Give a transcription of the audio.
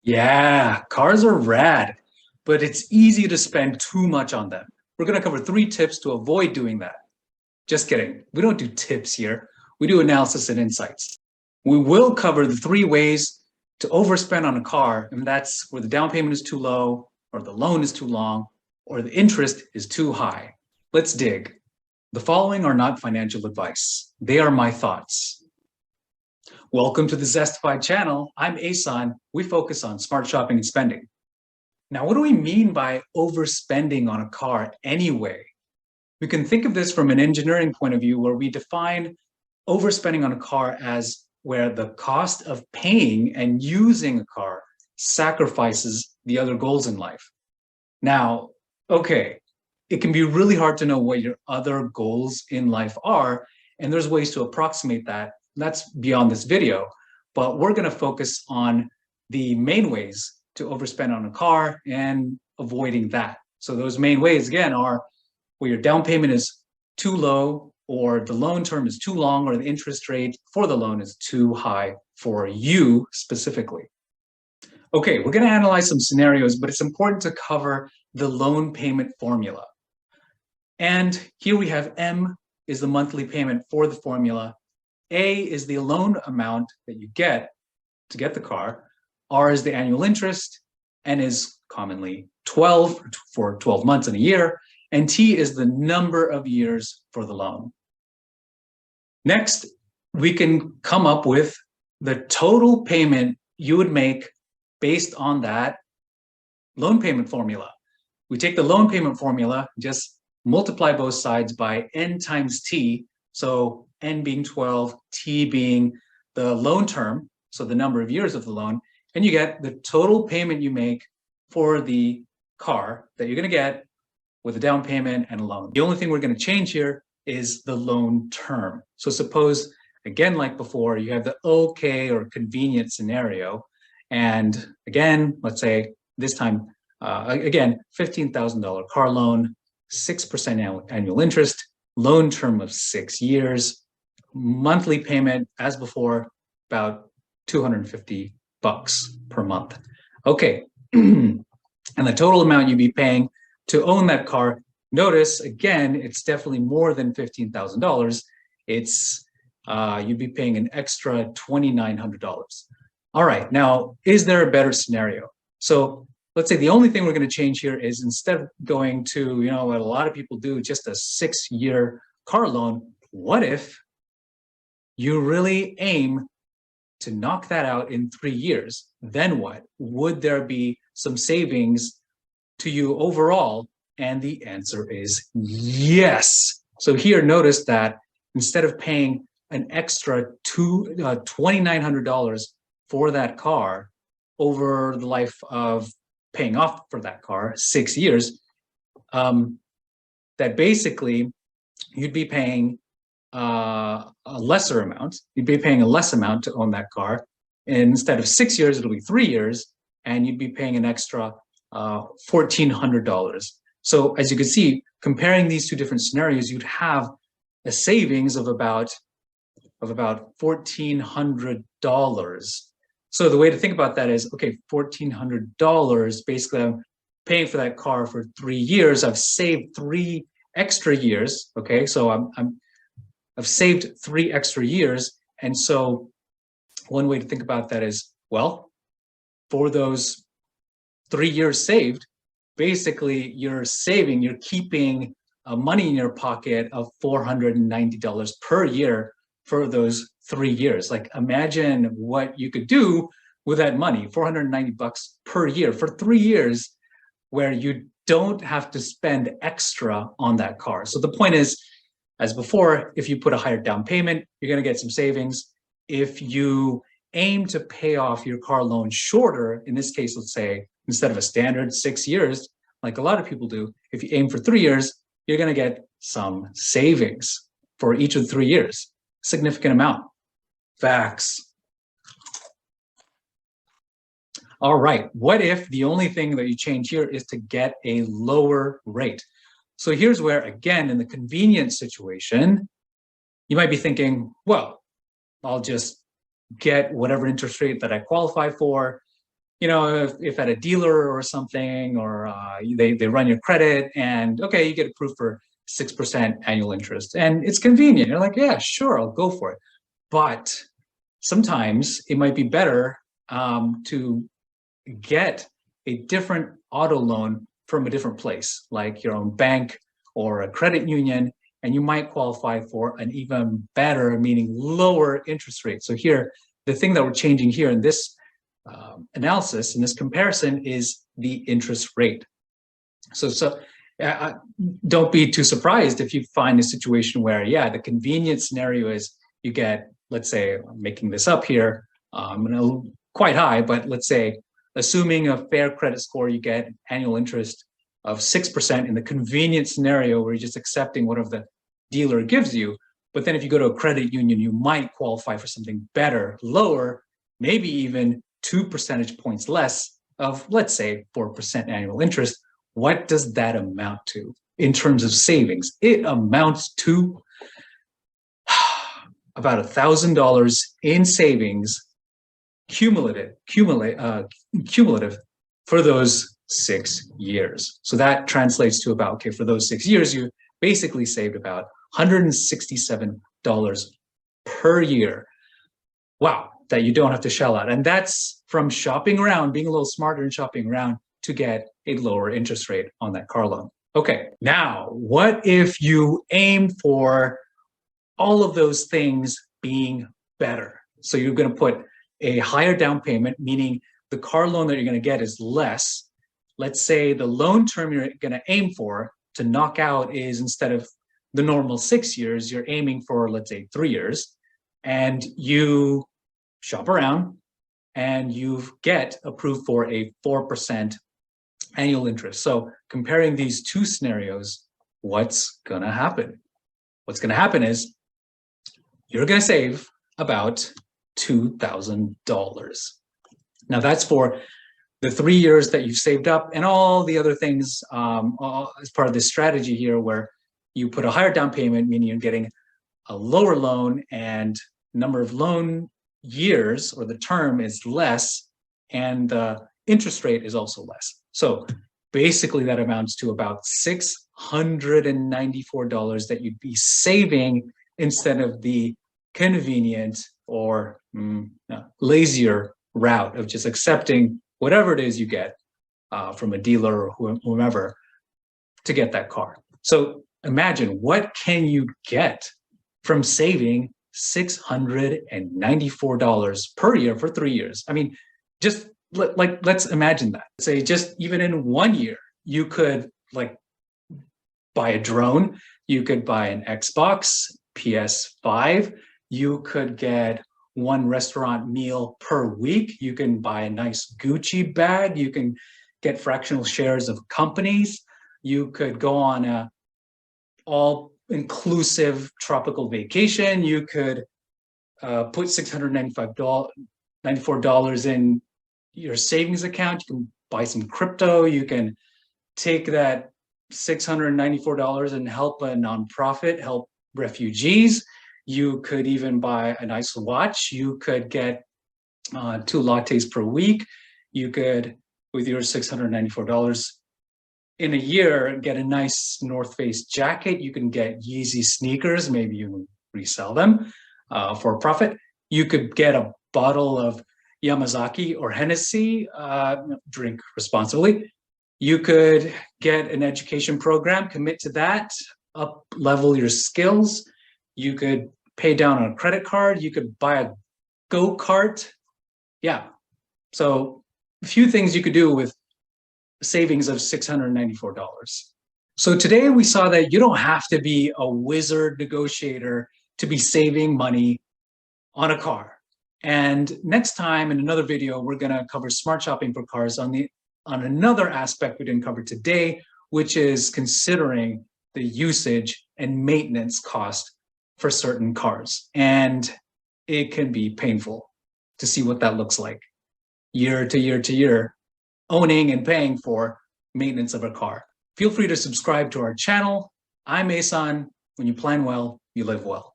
Yeah, cars are rad, but it's easy to spend too much on them. We're going to cover 3 tips to avoid doing that. Just kidding. We don't do tips here. We do analysis and insights. We will cover the 3 ways to overspend on a car, and that's where the down payment is too low, or the loan is too long, or the interest is too high. Let's dig. The following are not financial advice. They are my thoughts. Welcome to the Zestified channel. I'm Asan. We focus on smart shopping and spending. Now, what do we mean by overspending on a car anyway? We can think of this from an engineering point of view where we define overspending on a car as where the cost of paying and using a car sacrifices the other goals in life. Now, okay, it can be really hard to know what your other goals in life are, and there's ways to approximate that. That's beyond this video, but we're going to focus on the main ways to overspend on a car and avoiding that. So those main ways, again, are where your down payment is too low, or the loan term is too long, or the interest rate for the loan is too high for you specifically. Okay, we're going to analyze some scenarios, but it's important to cover the loan payment formula. And here we have M is the monthly payment for the formula. A is the loan amount that you get to get the car. R is the annual interest, N is commonly 12 for 12 months in a year, and T is the number of years for the loan. Next, we can come up with the total payment you would make based on that loan payment formula. We take the loan payment formula, just multiply both sides by N times T, so N being 12, T being the loan term, so the number of years of the loan, and you get the total payment you make for the car that you're going to get with a down payment and a loan. The only thing we're going to change here is the loan term. So suppose, again, like before, you have the okay or convenient scenario. And again, let's say this time, again, $15,000 car loan, 6% annual interest, loan term of 6 years, monthly payment, as before, about $250 per month. Okay, and the total amount you'd be paying to own that car, notice, again, it's definitely more than $15,000. It's, you'd be paying an extra $2,900. All right, now, is there a better scenario? So let's say the only thing we're going to change here is instead of going to, what a lot of people do, just a 6-year car loan, what if you really aim to knock that out in 3 years? Then what? Would there be some savings to you overall? And the answer is yes. So here, notice that instead of paying an extra $2,900 for that car over the life of paying off for that car, 6 years, that basically you'd be paying a lesser amount. You'd be paying a less amount to own that car. And instead of 6 years, it'll be 3 years, and you'd be paying an extra $1,400. So as you can see, comparing these two different scenarios, you'd have a savings of about $1,400. So the way to think about that is, okay, $1,400, basically I'm paying for that car for 3 years. I've saved 3 extra years. Okay, so I've saved 3 extra years. And so one way to think about that is, well, for those 3 years saved, basically you're keeping money in your pocket of $490 per year for those 3 years. Like, imagine what you could do with that money, $490 per year for 3 years, where you don't have to spend extra on that car. So the point is, as before, if you put a higher down payment, you're going to get some savings. If you aim to pay off your car loan shorter, in this case, let's say, instead of a standard 6 years, like a lot of people do, if you aim for 3 years, you're going to get some savings for each of the 3 years. Significant amount. Facts. All right, what if the only thing that you change here is to get a lower rate? So here's where, again, in the convenience situation, you might be thinking, well, I'll just get whatever interest rate that I qualify for, if at a dealer or something, or they run your credit and okay, you get approved for 6% annual interest and it's convenient. You're like, yeah, sure, I'll go for it. But sometimes it might be better to get a different auto loan from a different place, like your own bank or a credit union, and you might qualify for an even better, meaning lower interest rate. So here, the thing that we're changing here in this analysis, in this comparison, is the interest rate. So don't be too surprised if you find a situation where, yeah, the convenient scenario is you get, let's say, I'm making this up here, quite high, but let's say, assuming a fair credit score, you get annual interest of 6% in the convenient scenario where you're just accepting whatever the dealer gives you. But then if you go to a credit union, you might qualify for something better, lower, maybe even 2 percentage points less of, let's say, 4% annual interest. What does that amount to in terms of savings? It amounts to about $1,000 in savings cumulative for those 6 years. So that translates to about, okay, for those 6 years, you basically saved about $167 per year. Wow, that you don't have to shell out. And that's from shopping around, being a little smarter and shopping around to get a lower interest rate on that car loan. Okay, now what if you aim for all of those things being better? So you're going to put a higher down payment, meaning the car loan that you're going to get is less. Let's say the loan term you're going to aim for to knock out is, instead of the normal 6 years, you're aiming for, let's say, 3 years, and you shop around and you get approved for a 4% annual interest. So comparing these two scenarios, what's going to happen? What's going to happen is you're going to save about $2,000. Now that's for the 3 years that you've saved up and all the other things as part of this strategy here, where you put a higher down payment, meaning you're getting a lower loan and number of loan years, or the term, is less, and the interest rate is also less. So basically that amounts to about $694 that you'd be saving instead of the convenient or lazier route of just accepting whatever it is you get from a dealer or whomever to get that car. So imagine, what can you get from saving $694 per year for 3 years? I mean, just let's imagine that. Say just even in 1 year, you could buy a drone, you could buy an Xbox, PS5, you could get one restaurant meal per week, you can buy a nice Gucci bag, you can get fractional shares of companies, you could go on a all-inclusive tropical vacation, you could put $694 in your savings account, you can buy some crypto, you can take that $694 and help a nonprofit, help refugees. You could even buy a nice watch. You could get 2 lattes per week. You could, with your $694 in a year, get a nice North Face jacket. You can get Yeezy sneakers. Maybe you resell them for a profit. You could get a bottle of Yamazaki or Hennessy, drink responsibly. You could get an education program, commit to that, up level your skills. You could pay down on a credit card. You could buy a go-kart. Yeah. So a few things you could do with savings of $694. So today we saw that you don't have to be a wizard negotiator to be saving money on a car. And next time in another video, we're going to cover smart shopping for cars on another aspect we didn't cover today, which is considering the usage and maintenance cost for certain cars. And it can be painful to see what that looks like year to year to year, owning and paying for maintenance of a car. Feel free to subscribe to our channel. I'm Asan. When you plan well, you live well.